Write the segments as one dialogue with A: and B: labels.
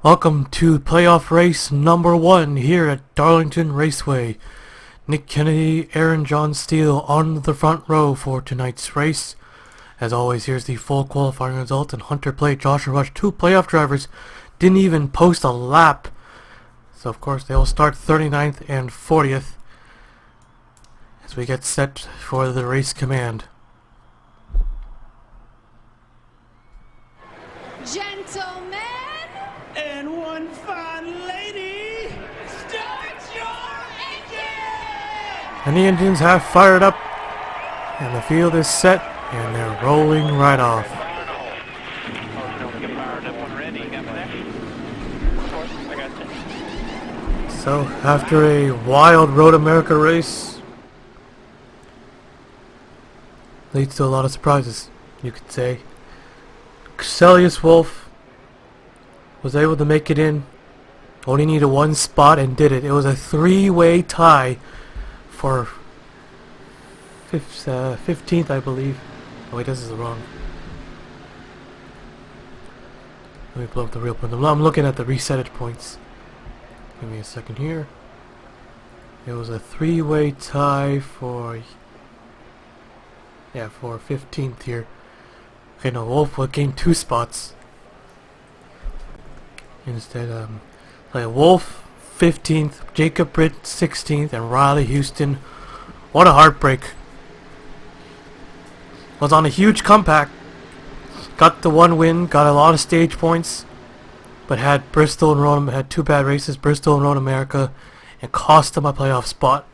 A: Welcome to playoff race number 1 here at Darlington Raceway. Nick Kennedy, Aaron John Steele on the front row for tonight's race. As always, here's the full qualifying result, and Hunter Plate, Joshua Rush, 2 playoff drivers, didn't even post a lap. So of course they will start 39th and 40th as we get set for the race command.
B: Gentlemen,
C: and one fine lady, start your engine!
A: And the engines have fired up, and the field is set, and they're rolling right off. So, after a wild Road America race, leads to a lot of surprises, you could say. Celius Wolf was able to make it in. Only needed one spot and did it. It was a 3-way tie for 15th, I believe. Oh wait, this is wrong. Let me blow up the real point. I'm looking at the resetted points. Give me a second here. It was a 3-way tie for 15th here. Okay, no, Wolf gained 2 spots. Instead, Wolf 15th, Jacob Britt 16th, and Riley Houston. What a heartbreak. Was on a huge comeback. Got the 1 win, got a lot of stage points, but had 2 bad races, Bristol and Road America, and cost him a playoff spot.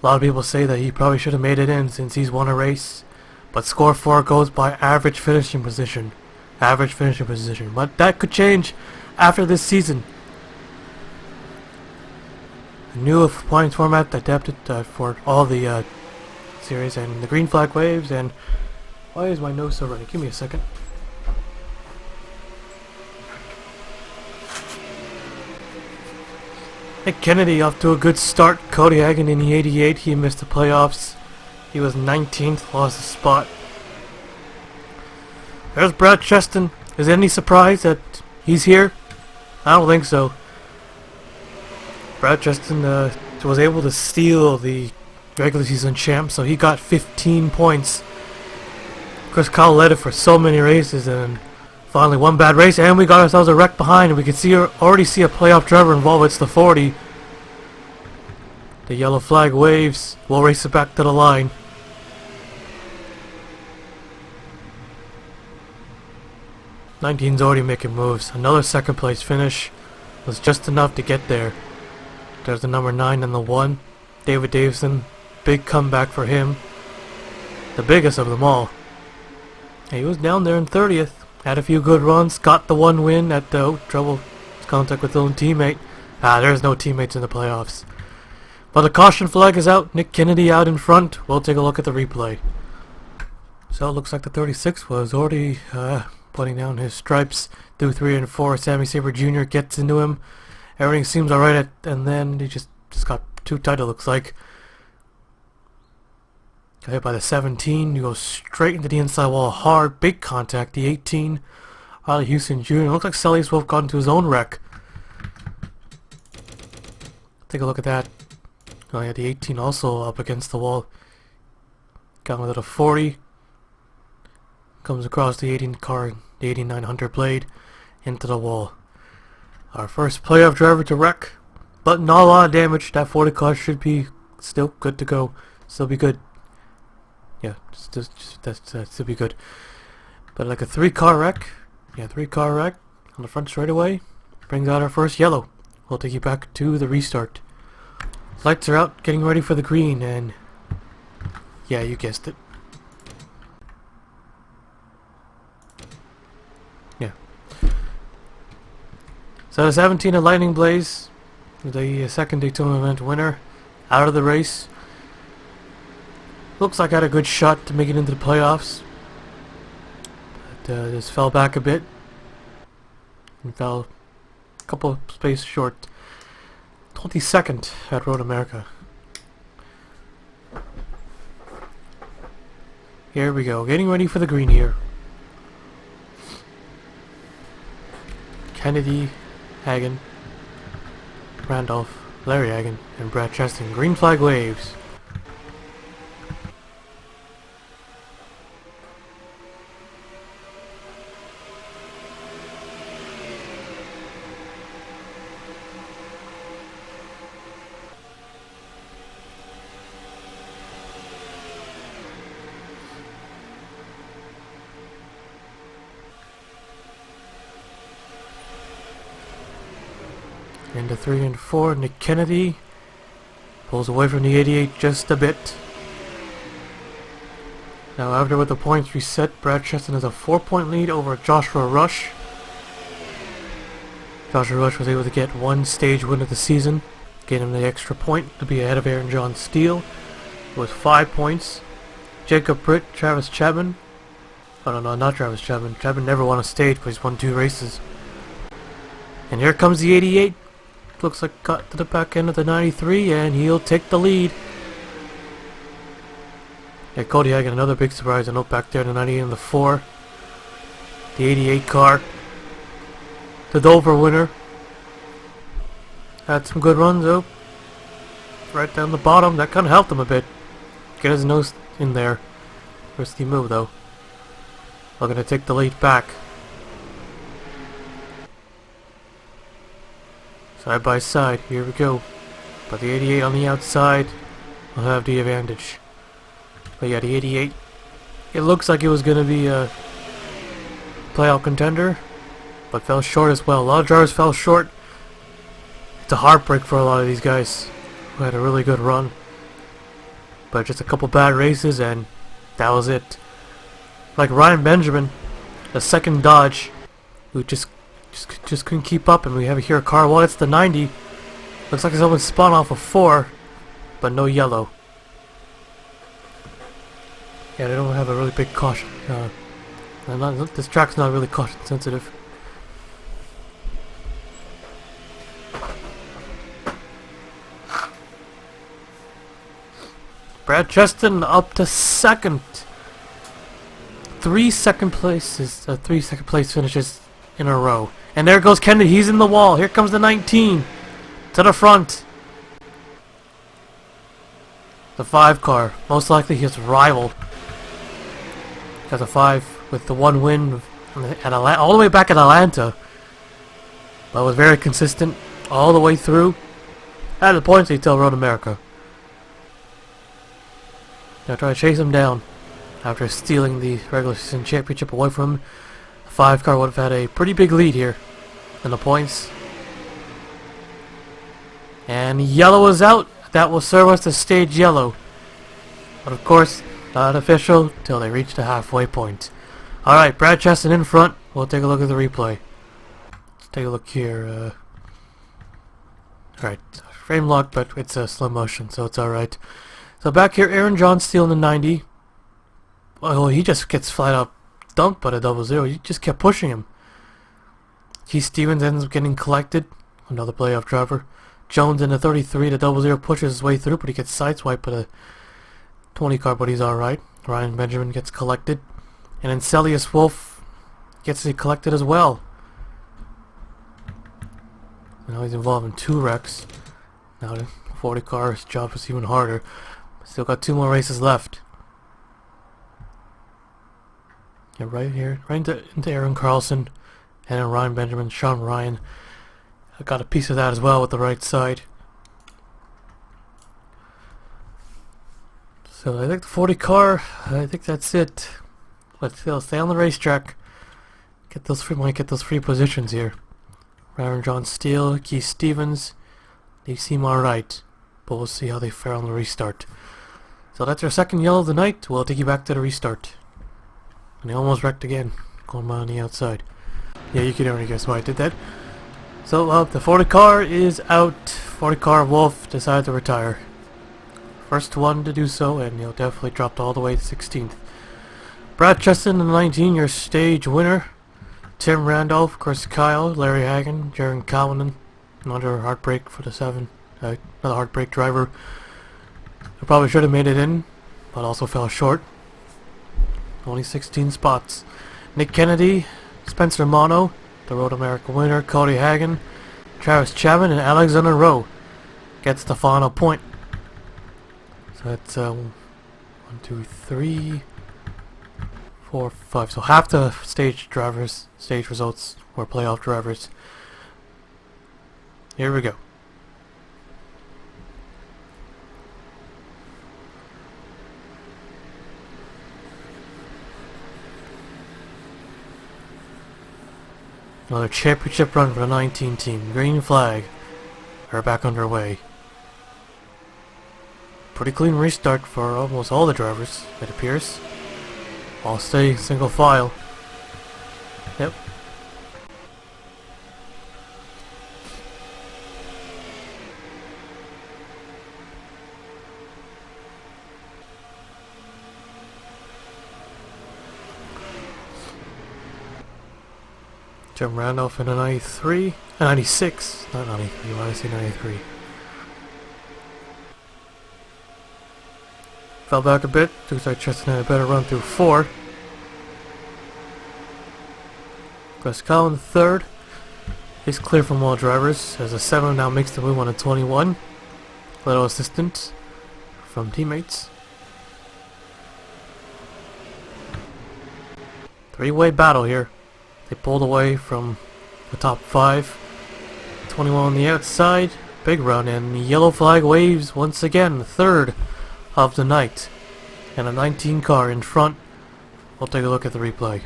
A: A lot of people say that he probably should have made it in since he's won a race, but score 4 goes by average finishing position. But that could change after this season. A new points format adapted for all the series, and the green flag waves. And why is my nose so runny? Give me a second. Nick Kennedy off to a good start. Cody Hagan in the 88. He missed the playoffs. He was 19th, lost a spot. There's Brad Cheston. Is it any surprise that he's here? I don't think so. Brad Cheston was able to steal the regular season champ, so he got 15 points. Of course, Kyle led it for so many races, and finally one bad race, and we got ourselves a wreck behind, and we can already see a playoff driver involved. It's the 40. The yellow flag waves. We'll race it back to the line. '19's already making moves. Another second place finish was just enough to get there. There's the number 9 and the 1. David Davison. Big comeback for him. The biggest of them all. He was down there in 30th. Had a few good runs. Got the 1 win at the trouble contact with his own teammate. There's no teammates in the playoffs. But the caution flag is out. Nick Kennedy out in front. We'll take a look at the replay. So it looks like the 36 was already putting down his stripes. Through 3 and 4, Sammy Saber Jr. gets into him. Everything seems alright, and then he just got too tight, it looks like. Got hit by the 17. You go straight into the inside wall hard. Big contact. The 18. Riley Houston Jr. Looks like Celius Wolf got into his own wreck. Take a look at that. Oh yeah, the 18 also up against the wall. Got with a 40. Comes across the 18 car, the 89 Hunter Blade, into the wall. Our first playoff driver to wreck, but not a lot of damage. That 40 car should be still good to go. Still be good. Yeah, that still be good. But like a 3-car wreck, 3-car wreck on the front straightaway brings out our first yellow. We'll take you back to the restart. Lights are out, getting ready for the green, and yeah, you guessed it. Yeah. So the 17 of Lightning Blaze, the second Daytona event winner, out of the race. Looks like I had a good shot to make it into the playoffs. But just fell back a bit. And fell a couple of spaces short. 22nd at Road America. Here we go, getting ready for the green here. Kennedy, Hagen, Randolph, Larry Hagen, and Brad Cheston. Green flag waves. Into 3 and 4, Nick Kennedy pulls away from the 88 just a bit. Now after with the points reset, Brad Cheston has a 4-point lead over Joshua Rush. Joshua Rush was able to get one stage win of the season, getting him the extra point to be ahead of Aaron John Steele with 5 points. Jacob Britt, Travis Chapman. Oh no, not Travis Chapman. Chapman never won a stage, but he's won 2 races. And here comes the 88. Looks like got to the back end of the 93, and he'll take the lead. Yeah, Cody Hagen, another big surprise. I know back there, the 98 and the 4. The 88 car. The Dover winner. Had some good runs though. Right down the bottom, that kind of helped him a bit. Get his nose in there. Risky move though. Looking to take the lead back. Side by side, here we go. But the 88 on the outside will have the advantage. But yeah, the 88, it looks like it was going to be a playoff contender, but fell short as well. A lot of drivers fell short. It's a heartbreak for a lot of these guys who had a really good run. But just a couple bad races and that was it. Like Ryan Benjamin, the second Dodge, who just couldn't keep up, and we have here a car. Well, it's the 90. Looks like someone spun off a 4, but no yellow. Yeah, they don't have a really big caution. This track's not really caution sensitive. Brad Cheston up to second. 3 second places, 3 second place finishes in a row. And there goes Kennedy, he's in the wall. Here comes the 19 to the front. The 5 car, most likely his rival. Has a 5 with the 1 win at all the way back at Atlanta. But was very consistent all the way through. Had the points until Road America. Now try to chase him down after stealing the regular season championship away from him. 5 car would have had a pretty big lead here in the points. And yellow is out. That will serve us as stage yellow. But of course, not official till they reach the halfway point. Alright, Brad Cheston in front. We'll take a look at the replay. Let's take a look here. Alright, frame lock, but it's a slow motion, so it's alright. So back here, Aaron John Steele in the 90. Well, he just gets flat out dumped by the 00. He just kept pushing him. Keith Stevens ends up getting collected. Another playoff driver. Jones in the 33. The 00 pushes his way through, but he gets sideswiped by the 20 car, but he's alright. Ryan Benjamin gets collected. And then Celius Wolf gets collected as well. Now he's involved in 2 wrecks. Now the 40 car's job is even harder. Still got 2 more races left. Yeah, right here, right into Aaron Carlson, and then Ryan Benjamin, Sean Ryan. I got a piece of that as well with the right side. So I think the 40 car, I think that's it. But still, stay on the racetrack. Might get those free positions here. Aaron John Steele, Keith Stevens, they seem alright. But we'll see how they fare on the restart. So that's our second yellow of the night. We'll take you back to the restart. And he almost wrecked again, going by on the outside. Yeah, you can already guess why I did that. So, the 40 car is out. 40 car Wolf decided to retire. First one to do so, and he'll definitely dropped all the way to 16th. Brad Cheston in the 19, your stage winner. Tim Randolph, Chris Kyle, Larry Hagen, Jaron Calvin, another heartbreak for the 7. Another heartbreak driver. Who probably should have made it in, but also fell short. Only 16 spots. Nick Kennedy, Spencer Mono, the Road America winner, Cody Hagan, Travis Chapman, and Alexander Rowe gets the final point. So that's 1, 2, 3, 4, 5. So half the stage results were playoff drivers. Here we go. Another championship run for the 19 team. Green flag are back underway. Pretty clean restart for almost all the drivers, it appears. All stay single file. Yep. Jim Randolph in a 93, 96, not 93, why did I say 93? Fell back a bit, Tuesday Cheston had a better run through 4. Gus Collin third. He's clear from all drivers, as a 7 now makes the move on a 21. Little assistance from teammates. Three-way battle here. They pulled away from the top 5. 21 on the outside. Big run, and the yellow flag waves once again. Third of the night. And a 19 car in front. We'll take a look at the replay.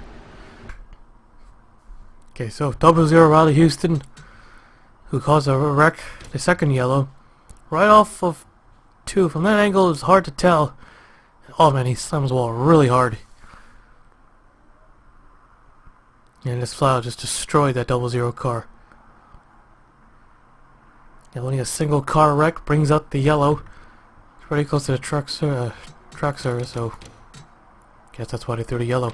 A: Okay, so 00 Riley Houston, who caused a wreck, the second yellow. Right off of 2. From that angle, it's hard to tell. Oh man, he slams the wall really hard. And this flower just destroyed that 00 car. And only a single car wreck brings out the yellow. It's pretty close to the track service, so guess that's why they threw the yellow.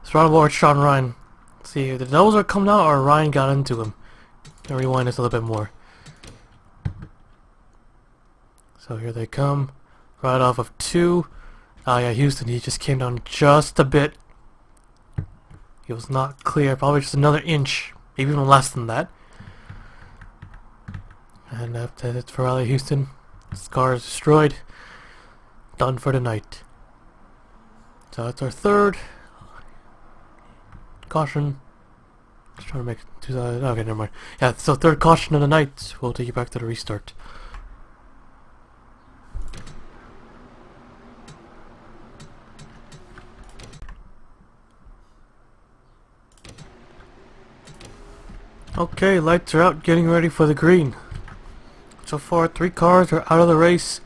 A: Throttle board Sean Ryan. Let's see, the those are coming out or Ryan got into him. I'll rewind this a little bit more. So here they come. Right off of 2. Yeah, Houston, he just came down just a bit. He was not clear, probably just another inch, maybe even less than that. And that's it for Riley Houston. His car is destroyed. Done for the night. So that's our third caution. Just trying to make it okay, never mind. Yeah, so third caution of the night. We'll take you back to the restart. Okay, lights are out, getting ready for the green. So far, 3 cars are out of the race.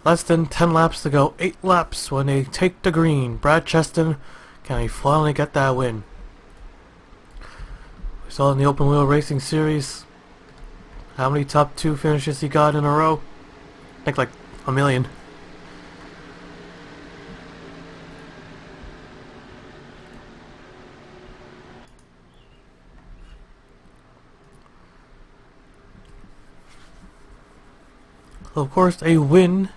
A: Less than 10 laps to go. 8 laps when they take the green. Brad Cheston, can he finally get that win? We saw in the open wheel racing series how many top 2 finishes he got in a row. I think like a million. Of course, a win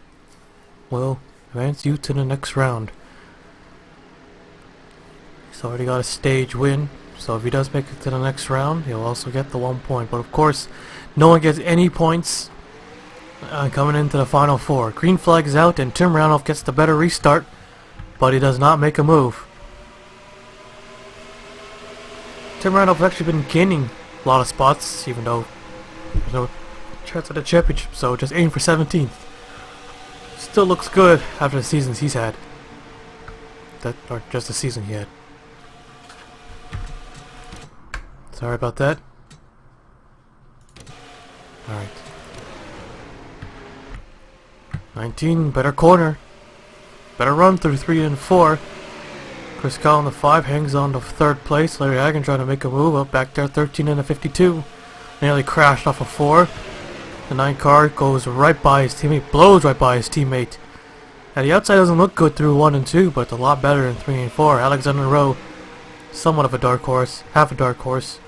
A: will advance you to the next round. He's already got a stage win, so if he does make it to the next round, he'll also get the 1 point. But of course, no one gets any points coming into the final 4. Green flag is out, and Tim Randolph gets the better restart, but he does not make a move. Tim Randolph has actually been gaining a lot of spots, even though there's no chance at the championship, so just aim for 17th. Still looks good after the seasons he's had. Or just the season he had. Sorry about that. Alright. 19, better corner. Better run through 3 and 4. Chris Collin, the 5, hangs on to 3rd place. Larry Hagan trying to make a move up back there, 13 and a 52. Nearly crashed off a 4. The 9 car goes right by his teammate, blows right by his teammate. Now the outside doesn't look good through 1 and 2, but it's a lot better in 3 and 4. Alexander Rowe, somewhat of a dark horse, half a dark horse,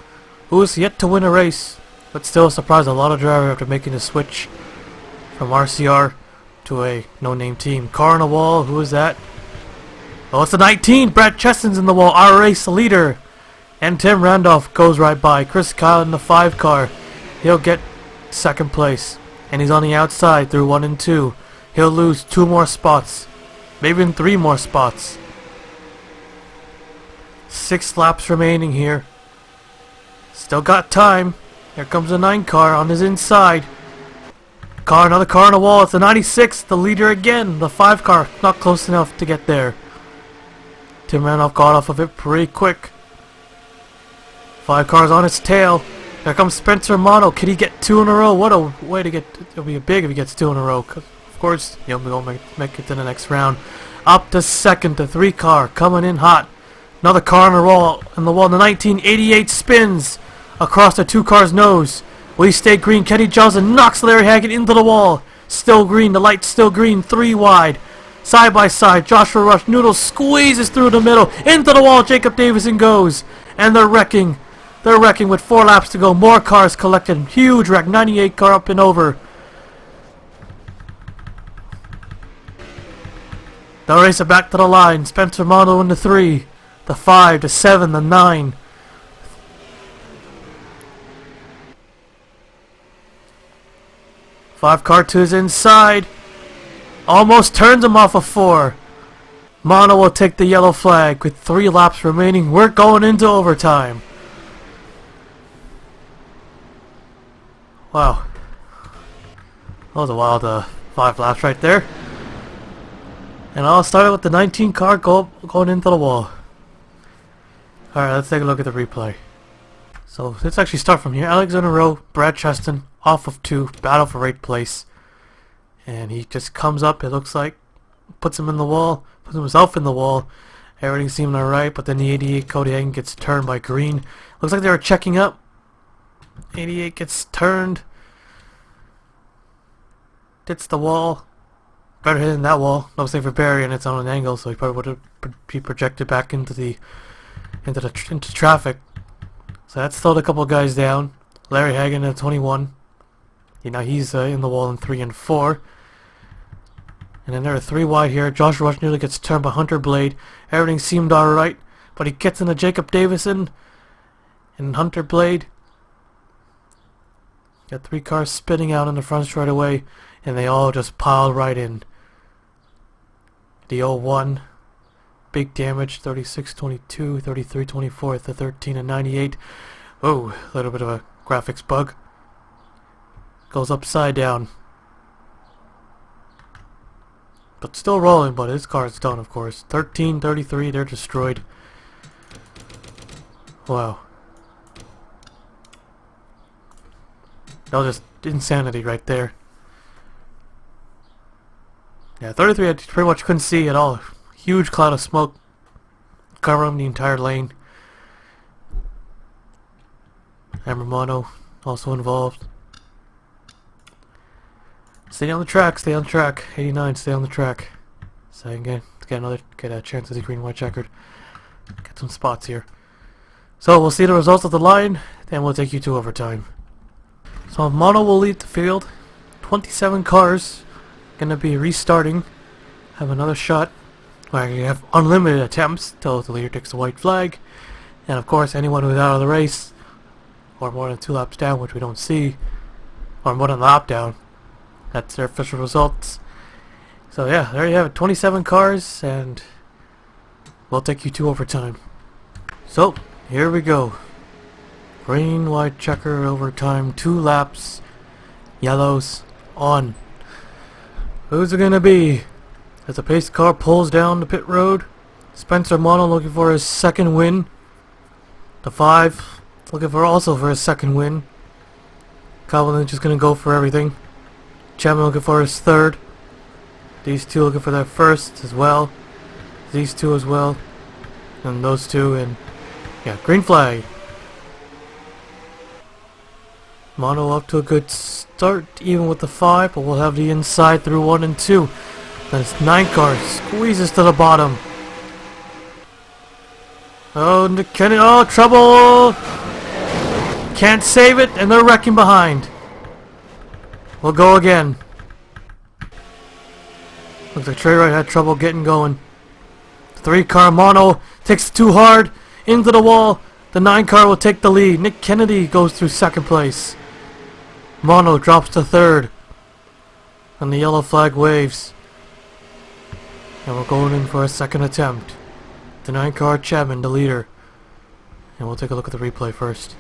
A: who is yet to win a race, but still surprised a lot of drivers after making the switch from RCR to a no-name team. Car on the wall, who is that? Oh, it's the 19! Brad Cheston's in the wall, our race leader! And Tim Randolph goes right by. Chris Kyle in the 5 car. He'll get second place. And he's on the outside through 1 and 2. He'll lose 2 more spots. Maybe even 3 more spots. 6 laps remaining here. Still got time. Here comes the 9 car on his inside. Another car on the wall. It's the 96, the leader again. The 5 car, not close enough to get there. Tim Randolph got off of it pretty quick. 5 cars on his tail. There comes Spencer Mono. Can he get 2 in a row? What a way to get... It'll be big if he gets 2 in a row. Of course, he'll make it to the next round. Up to second, the 3 car coming in hot. Another car on the wall. The 1988 spins across the 2 cars' nose. Will he stay green? Kenny Johnson knocks Larry Haggett into the wall. Still green. The light's still green. 3 wide. Side by side. Joshua Rush Noodles squeezes through the middle. Into the wall. Jacob Davison goes. And they're wrecking. They're wrecking with 4 laps to go. More cars collected. Huge wreck. 98 car up and over. They'll race it back to the line. Spencer Mono in the 3. The 5, the 7, the 9. Five car to his inside. Almost turns him off of 4. Mono will take the yellow flag with 3 laps remaining. We're going into overtime. Wow. That was a wild 5 laps right there. And I'll start with the 19 car going into the wall. Alright, let's take a look at the replay. So let's actually start from here. Alexander Rowe, Brad Cheston, off of 2, battle for 8th place. And he just comes up, it looks like, puts him in the wall, puts himself in the wall. Everything seemed alright, but then the 88 Cody Hagen gets turned by Green. Looks like they were checking up. 88 gets turned. Hits the wall. Better hitting that wall. No save for Barry, and it's on an angle, so he probably would have be projected back into traffic. So that slowed a couple of guys down. Larry Hagen at 21. You know, he's in the wall in 3 and 4. And then there are 3 wide here. Josh Rush nearly gets turned by Hunter Blade. Everything seemed alright, but he gets into Jacob Davison and Hunter Blade. Got 3 cars spinning out in the front straight away, and they all just piled right in. The 01, big damage, 36-22, 33-24, the 13 and 98. Oh, a little bit of a graphics bug. Goes upside down. But still rolling, but his car is done, of course. 13, 33, they're destroyed. Wow. That was just insanity right there. Yeah, 33 I pretty much couldn't see at all. Huge cloud of smoke covering the entire lane. And Romano also involved. Stay on the track, stay on the track. 89, stay on the track. So again, get a chance at the green white checkered. Get some spots here. So we'll see the results of the line, then we'll take you to overtime. So Mono will lead the field. 27 cars gonna be restarting. Have another shot. Well, you have unlimited attempts till the leader takes the white flag. And of course anyone who's out of the race, or more than 2 laps down, which we don't see, or more than a lap down, that's their official results. So yeah, there you have it. 27 cars, and we'll take you to overtime. So here we go. Green, white, checker, overtime, 2 laps, yellows, on. Who's it gonna be? As the pace car pulls down the pit road, Spencer Mono looking for his 2nd win. The 5 looking for his 2nd win. Calvin just gonna go for everything. Chapman looking for his 3rd. These 2 looking for their 1st as well. These 2 as well. And those 2, and yeah, green flag. Mono up to a good start, even with the 5, but we'll have the inside through 1 and 2. Then it's 9 cars, squeezes to the bottom. Oh, Nick Kenny, oh, trouble! Can't save it, and they're wrecking behind. We'll go again. Looks like Trey Wright had trouble getting going. 3 car Mono takes it too hard, into the wall. The 9 car will take the lead. Nick Kennedy goes through second place. Mono drops to third. And the yellow flag waves. And we're going in for a second attempt. The 9 car Chapman, the leader. And we'll take a look at the replay first.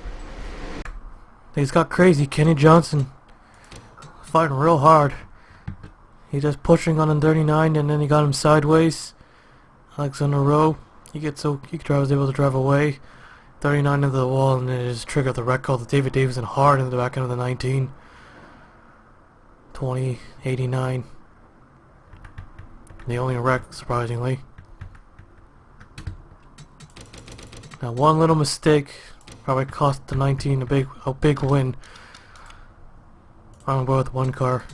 A: He's got crazy. Kenny Johnson fighting real hard. He just pushing on a 39 and then he got him sideways. Alexander Rowe, he was able to drive away. 39 into the wall and it just triggered the wreck call to David Davison hard into the back end of the 19. 20, 89. The only wreck, surprisingly. Now one little mistake probably cost the 19 a big win. I'm going with 1 car.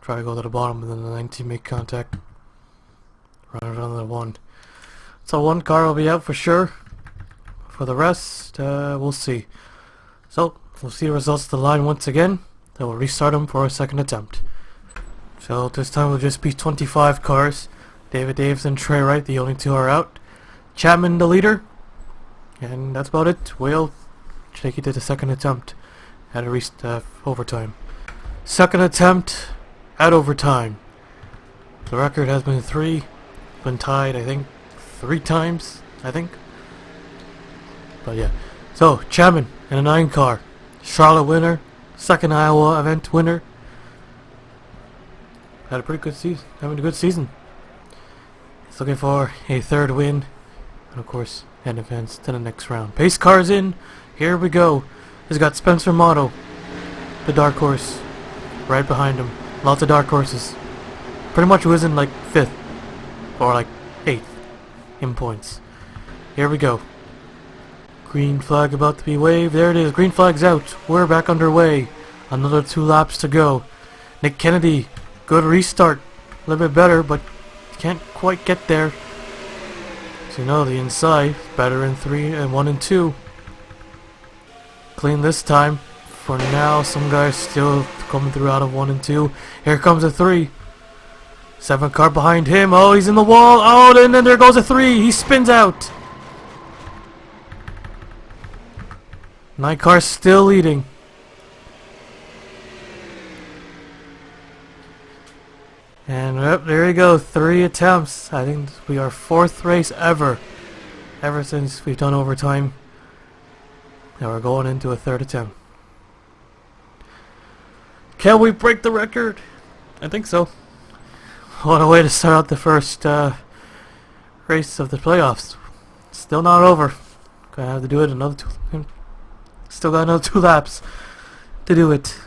A: Try to go to the bottom and then the 19 make contact. Run it on the 1. So 1 car will be out for sure. For the rest, we'll see. So, we'll see the results of the line once again. Then we'll restart them for a second attempt. So this time will just be 25 cars. David Davison and Trey Wright, the only 2 are out. Chapman the leader. And that's about it. We'll take it to the second attempt at overtime. Second attempt at overtime. The record has been 3. Been tied, I think, 3 times, I think. But yeah. So, Chapman in a 9 car. Charlotte winner. Second Iowa event winner. Had a pretty good season. Having a good season. He's looking for a 3rd win. And of course, head advance to the next round. Pace cars in. Here we go. He's got Spencer Motto, the dark horse, right behind him. Lots of dark horses. Pretty much was in like 5th. Or like 8th in points. Here we go. Green flag about to be waved. There it is. Green flag's out. We're back underway. Another 2 laps to go. Nick Kennedy. Good restart. A little bit better, but can't quite get there. So you know the inside is better in 3 and 1 and 2. Clean this time. For now, some guys still coming through out of 1 and 2. Here comes a 3. 7 car behind him. Oh, he's in the wall. Oh, and then there goes a 3. He spins out. 9 car still leading. And there you go. 3 attempts. I think we are 4th race ever since we've done overtime. Now we're going into a 3rd attempt. Can we break the record? I think so. What a way to start out the first race of the playoffs. Still not over. Gonna have to do it another 2. Still got another 2 laps to do it.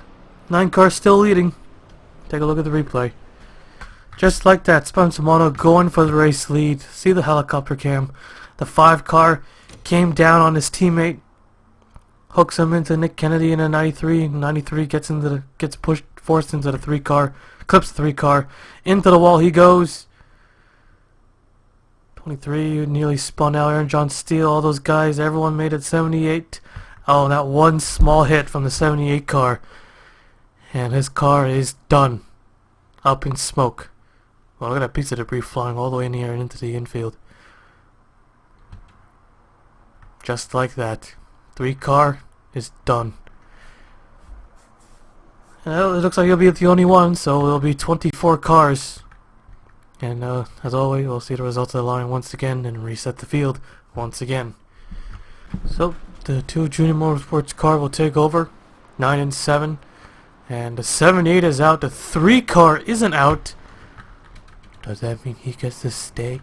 A: 9 cars still leading. Take a look at the replay. Just like that, Spencer Mono going for the race lead. See the helicopter cam. The 5 car came down on his teammate. Hooks him into Nick Kennedy in a 93. 93 gets forced into the 3 car. Clips the 3 car. Into the wall he goes. 23 nearly spun out. Aaron John Steele, all those guys, everyone made it 78. Oh, that one small hit from the 78 car. And his car is done. Up in smoke. Well, look at that piece of debris flying all the way in the air and into the infield. Just like that. 3 car is done. Well, it looks like he'll be the only one, so there'll be 24 cars. And as always, we'll see the results of the line once again and reset the field once again. So, the 2 Junior Motorsports car will take over, 9 and 7. And the 78 is out, the 3 car isn't out. Does that mean he gets to stay?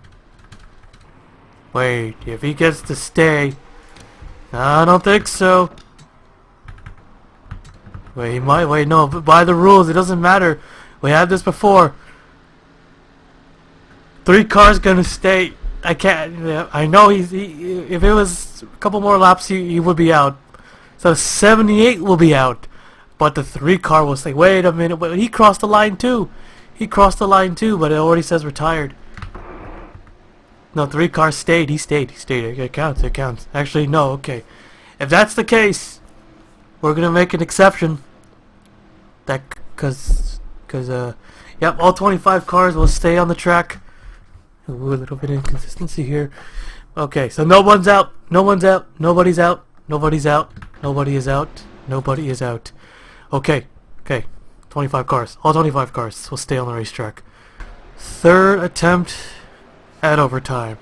A: Wait, if he gets to stay... I don't think so. Wait, he might. Wait, no. But by the rules, it doesn't matter. We had this before. 3 cars gonna stay. I can't. I know if it was a couple more laps, he would be out. So 78 will be out, but the 3 car will stay. Wait a minute. Wait, he crossed the line too. He crossed the line too, but it already says retired. No, 3 cars stayed. He stayed. It counts. It counts. Actually, no. Okay. If that's the case, we're gonna make an exception. That because Yep, all 25 cars will stay on the track. Ooh, a little bit of inconsistency here. Okay, so no one's out. No one's out. Nobody's out. Nobody's out. Nobody is out. Nobody is out. Okay. Okay. 25 cars. All 25 cars will stay on the racetrack. Third attempt at overtime.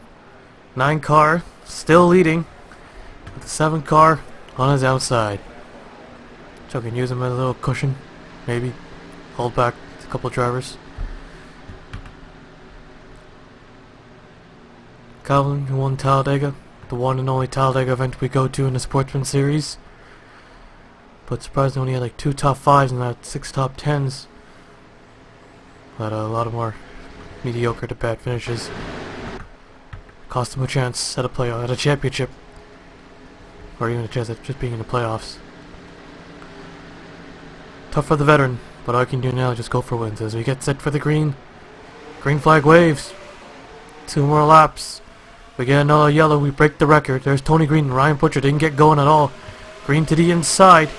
A: 9 car still leading. With the 7 car on his outside. So I can use him as a little cushion. Maybe. Hold back a couple drivers. Calvin, who won Talladega, the one and only Talladega event we go to in the Sportsman series. But surprisingly only had like 2 top 5s and not 6 top 10s. But a lot of more mediocre to bad finishes. Cost him a chance at a championship. Or even a chance at just being in the playoffs. Tough for the veteran, but all I can do now is just go for wins as we get set for the green. Green flag waves. 2 more laps. We get another yellow, we break the record. There's Tony Green and Ryan Butcher didn't get going at all. Green to the inside.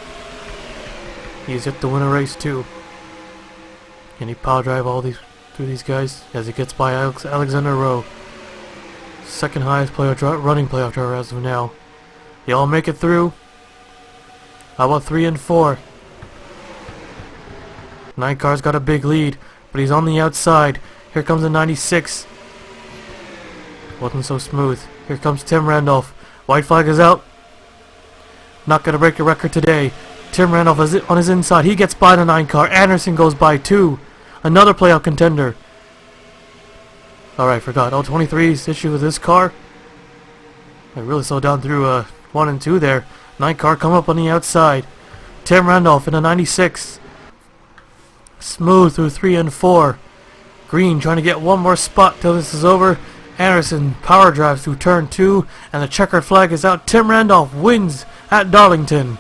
A: He's yet to win a race too. Can he power drive all these through these guys as he gets by Alexander Rowe? Second highest running playoff driver as of now. They all make it through. How about 3 and 4? 9 car's got a big lead, but he's on the outside. Here comes the 96. Wasn't so smooth. Here comes Tim Randolph. White flag is out. Not gonna break the record today. Tim Randolph is on his inside. He gets by the 9 car. Anderson goes by too. Another playoff contender. Alright, forgot. All 23's issue with this car. I really slowed down through 1 and 2 there. 9 car come up on the outside. Tim Randolph in a 96. Smooth through 3 and 4. Green trying to get one more spot till this is over. Anderson power drives through turn 2 and the checkered flag is out. Tim Randolph wins at Darlington.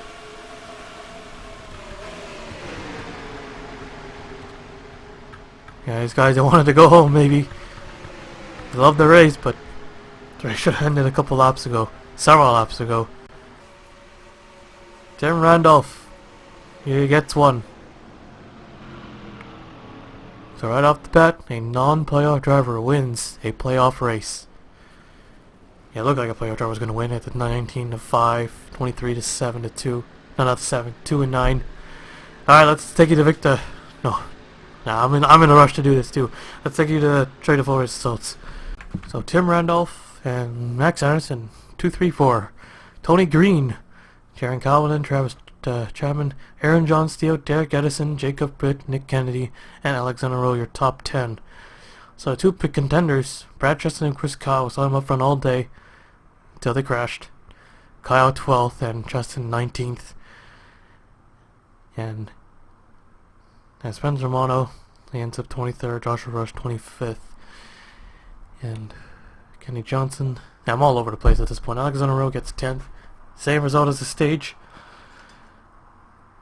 A: Yeah, these guys, they wanted to go home maybe. They loved the race, but the race should have ended a couple laps ago. Several laps ago. Tim Randolph, he gets one. So right off the bat, a non-playoff driver wins a playoff race. Yeah, it looked like a playoff driver was going to win at the 19 to 5, 23 to 7 to 2. No, not 7, 2 and 9. Alright, let's take you to Victor. No. Nah, I'm in a rush to do this too. Let's take you to trade of full results. So Tim Randolph and Max Anderson, 2, 3, 4. Tony Green, Jaron Calvin, Travis Chapman, Aaron John Steele, Derek Edison, Jacob Britt, Nick Kennedy, and Alexander Rowe, your top 10. So 2 big contenders, Brad Cheston and Chris Kyle, saw them up front all day until they crashed. Kyle 12th and Cheston 19th. And Spencer Romano, he ends up 23rd, Joshua Rush 25th. And Kenny Johnson, I'm all over the place at this point. Alexander Rowe gets 10th. Same result as the stage.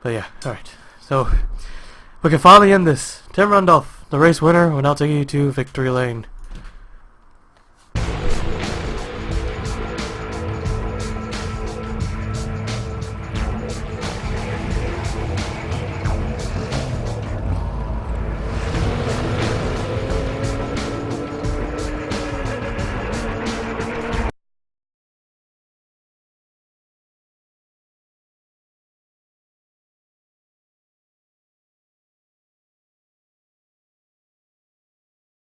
A: But yeah, alright. So, we can finally end this. Tim Randolph, the race winner, will now take you to victory lane.